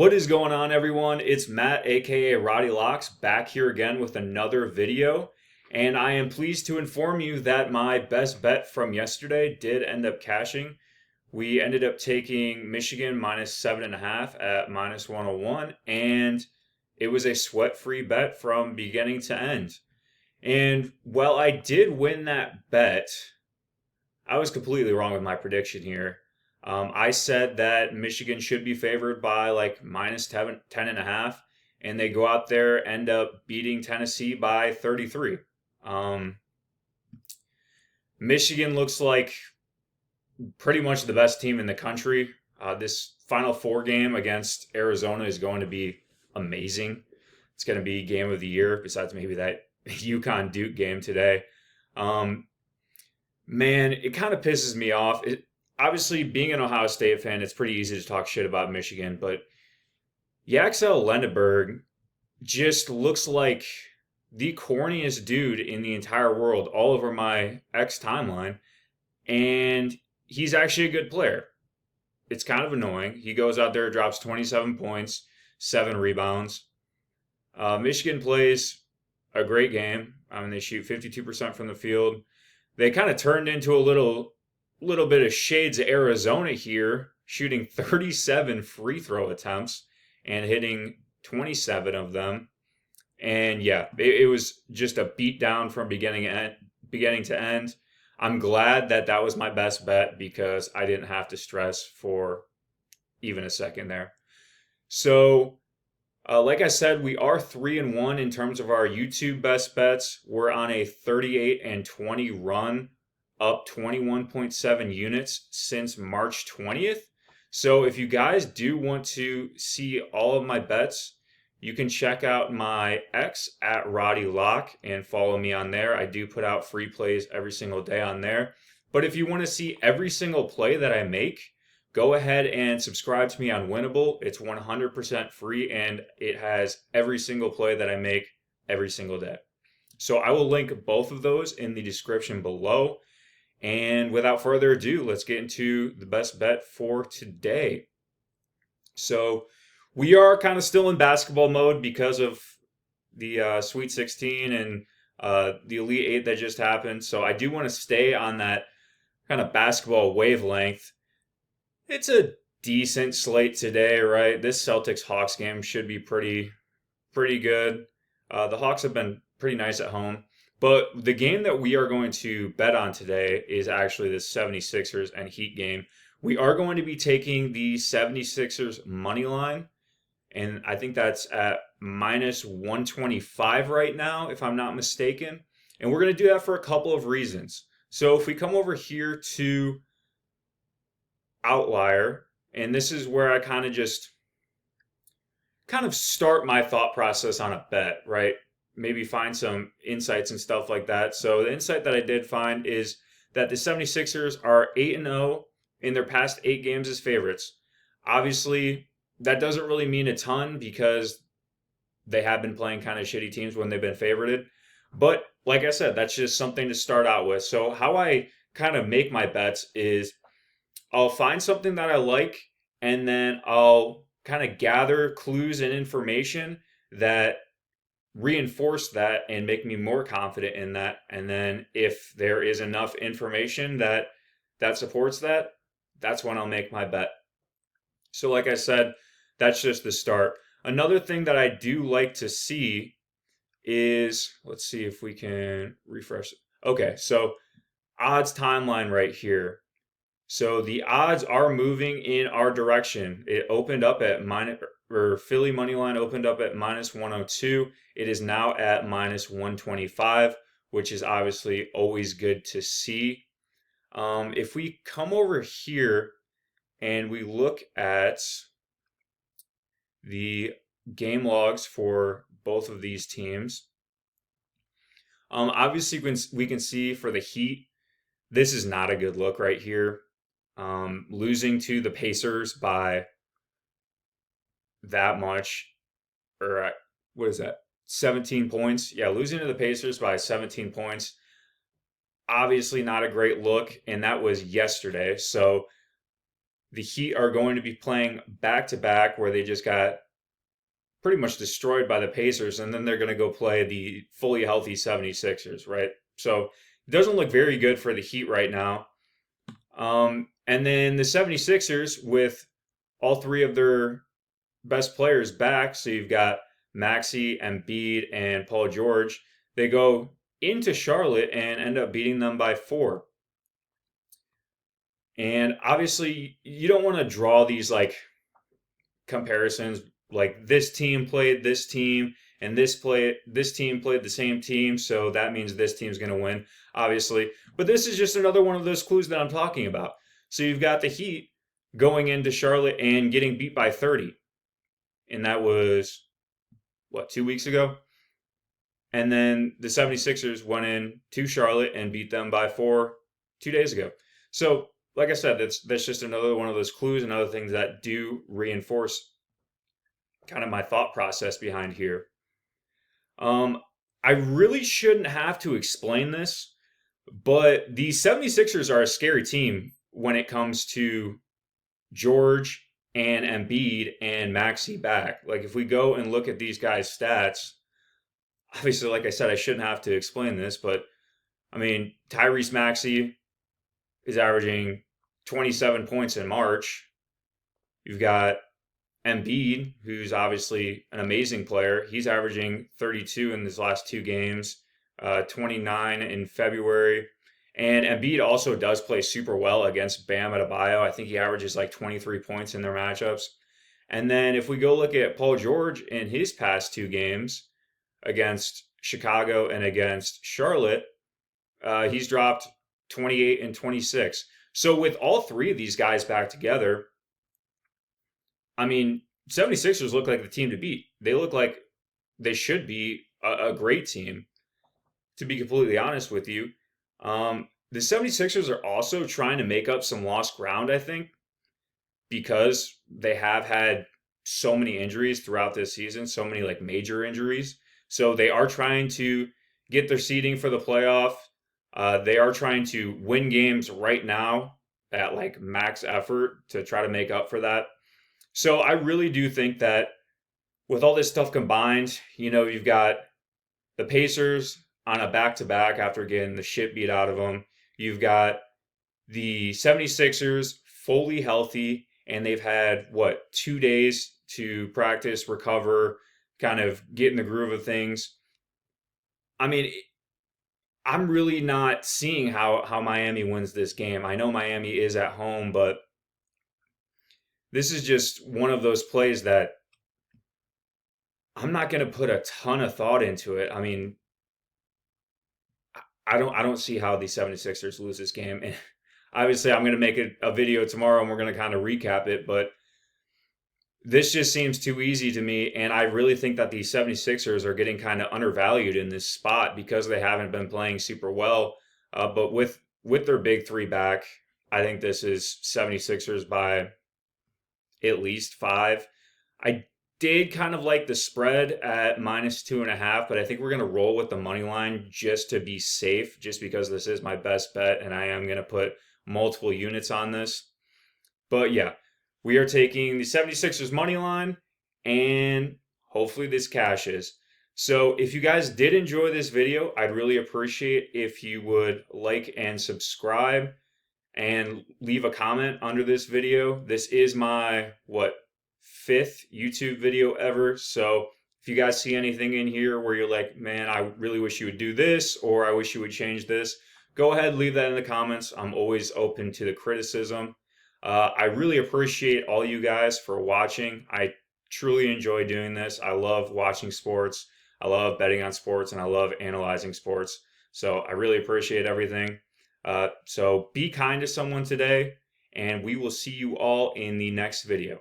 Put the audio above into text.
What is going on, everyone? It's Matt, aka Roddy Locks, back here again with another video. And I am pleased to inform you that my best bet from yesterday did end up cashing. We ended up taking Michigan minus 7.5 at minus 101, and it was a sweat free bet from beginning to end. And while I did win that bet, I was completely wrong with my prediction here. I said that Michigan should be favored by like minus 10.5, and they go out there, end up beating Tennessee by 33. Um, Michigan looks like pretty much the best team in the country. This Final Four game against Arizona is going to be amazing. It's going to be game of the year, besides maybe that UConn Duke game today. Um, Man, it kind of pisses me off. Obviously, being an Ohio State fan, it's pretty easy to talk shit about Michigan, but Yaxel Lendeberg just looks like the corniest dude in the entire world all over my X timeline, and he's actually a good player. It's kind of annoying. He goes out there, drops 27 points, 7 rebounds. Michigan plays a great game. I mean, they shoot 52% from the field. They kind of turned into a little bit of shades of Arizona here, shooting 37 free throw attempts and hitting 27 of them. And yeah, it was just a beat down from beginning to end. I'm glad that that was my best bet because I didn't have to stress for even a second there. So like I said, we are 3-1 in terms of our YouTube best bets. We're on a 38-20 run, up 21.7 units since March 20th. So if you guys do want to see all of my bets, you can check out my X at Roddy Lock and follow me on there. I do put out free plays every single day on there. But if you want to see every single play that I make, go ahead and subscribe to me on Winnable. It's 100% free and it has every single play that I make every single day. So I will link both of those in the description below. And without further ado, let's get into the best bet for today. So we are kind of still in basketball mode because of the Sweet 16 and the Elite 8 that just happened. So I do want to stay on that kind of basketball wavelength. It's a decent slate today, right? This Celtics Hawks game should be pretty good. The Hawks have been pretty nice at home. But the game that we are going to bet on today is actually the 76ers and Heat game. We are going to be taking the 76ers money line, and I think that's at minus 125 right now, if I'm not mistaken. And we're going to do that for a couple of reasons. So if we come over here to Outlier, and this is where I kind of start my thought process on a bet, right? Maybe find some insights and stuff like that. So the insight that I did find is that the 76ers are 8-0 in their past 8 games as favorites. Obviously, that doesn't really mean a ton because they have been playing kind of shitty teams when they've been favorited. But like I said, that's just something to start out with. So how I kind of make my bets is I'll find something that I like, and then I'll kind of gather clues and information that reinforce that and make me more confident in that. And then if there is enough information that supports that, that's when I'll make my bet. So like I said, that's just the start. Another thing that I do like to see is, let's see if we can refresh. Okay, so odds timeline right here. So the odds are moving in our direction. It opened up at Philly money line opened up at minus 102. It is now at minus 125, which is obviously always good to see. If we come over here and we look at the game logs for both of these teams, obviously we can see for the Heat, this is not a good look right here. Losing to the Pacers by that much, or what is that? 17 points. Yeah, losing to the Pacers by 17 points. Obviously not a great look, and that was yesterday. So the Heat are going to be playing back to back, where they just got pretty much destroyed by the Pacers, and then they're going to go play the fully healthy 76ers, right? So it doesn't look very good for the Heat right now. And then the 76ers, with all three of their best players back, so you've got Maxey, Embiid, and Paul George, they go into Charlotte and end up beating them by 4. And obviously, you don't want to draw these like comparisons, like this team played this team and this team played the same team, so that means this team's going to win, obviously. But this is just another one of those clues that I'm talking about. So you've got the Heat going into Charlotte and getting beat by 30. And that was what, 2 weeks ago? And then the 76ers went in to Charlotte and beat them by 4 2 days ago. So, like I said, that's just another one of those clues and other things that do reinforce kind of my thought process behind here. I really shouldn't have to explain this, but the 76ers are a scary team when it comes to George and Embiid and Maxey back. Like, if we go and look at these guys' stats, obviously, like I said, I shouldn't have to explain this, but I mean, Tyrese Maxey is averaging 27 points in March. You've got Embiid, who's obviously an amazing player. He's averaging 32 in his last 2 games, 29 in February. And Embiid also does play super well against Bam Adebayo. I think he averages like 23 points in their matchups. And then if we go look at Paul George in his past 2 games against Chicago and against Charlotte, he's dropped 28 and 26. So with all three of these guys back together, I mean, 76ers look like the team to beat. They look like they should be a great team, to be completely honest with you. The 76ers are also trying to make up some lost ground, I think, because they have had so many injuries throughout this season, so many like major injuries. So they are trying to get their seeding for the playoff. They are trying to win games right now at like max effort to try to make up for that. So I really do think that with all this stuff combined, you've got the Pacers on a back-to-back after getting the shit beat out of them. You've got the 76ers fully healthy, and they've had, 2 days to practice, recover, kind of get in the groove of things. I mean, I'm really not seeing how Miami wins this game. I know Miami is at home, but this is just one of those plays that I'm not going to put a ton of thought into it. I mean, I don't see how the 76ers lose this game. And obviously, I'm going to make a video tomorrow and we're going to kind of recap it, but this just seems too easy to me. And I really think that the 76ers are getting kind of undervalued in this spot because they haven't been playing super well. But with their big three back, I think this is 76ers by at least 5. I did kind of like the spread at -2.5, but I think we're going to roll with the money line just to be safe, just because this is my best bet and I am going to put multiple units on this. But yeah, we are taking the 76ers money line, and hopefully this cashes. So if you guys did enjoy this video, I'd really appreciate if you would like and subscribe and leave a comment under this video. This is my, 5th YouTube video ever. So if you guys see anything in here where you're like, man, I really wish you would do this, or I wish you would change this, go ahead, leave that in the comments. I'm always open to the criticism. I really appreciate all you guys for watching. I truly enjoy doing this. I love watching sports. I love betting on sports, and I love analyzing sports. So I really appreciate everything. So be kind to someone today, and we will see you all in the next video.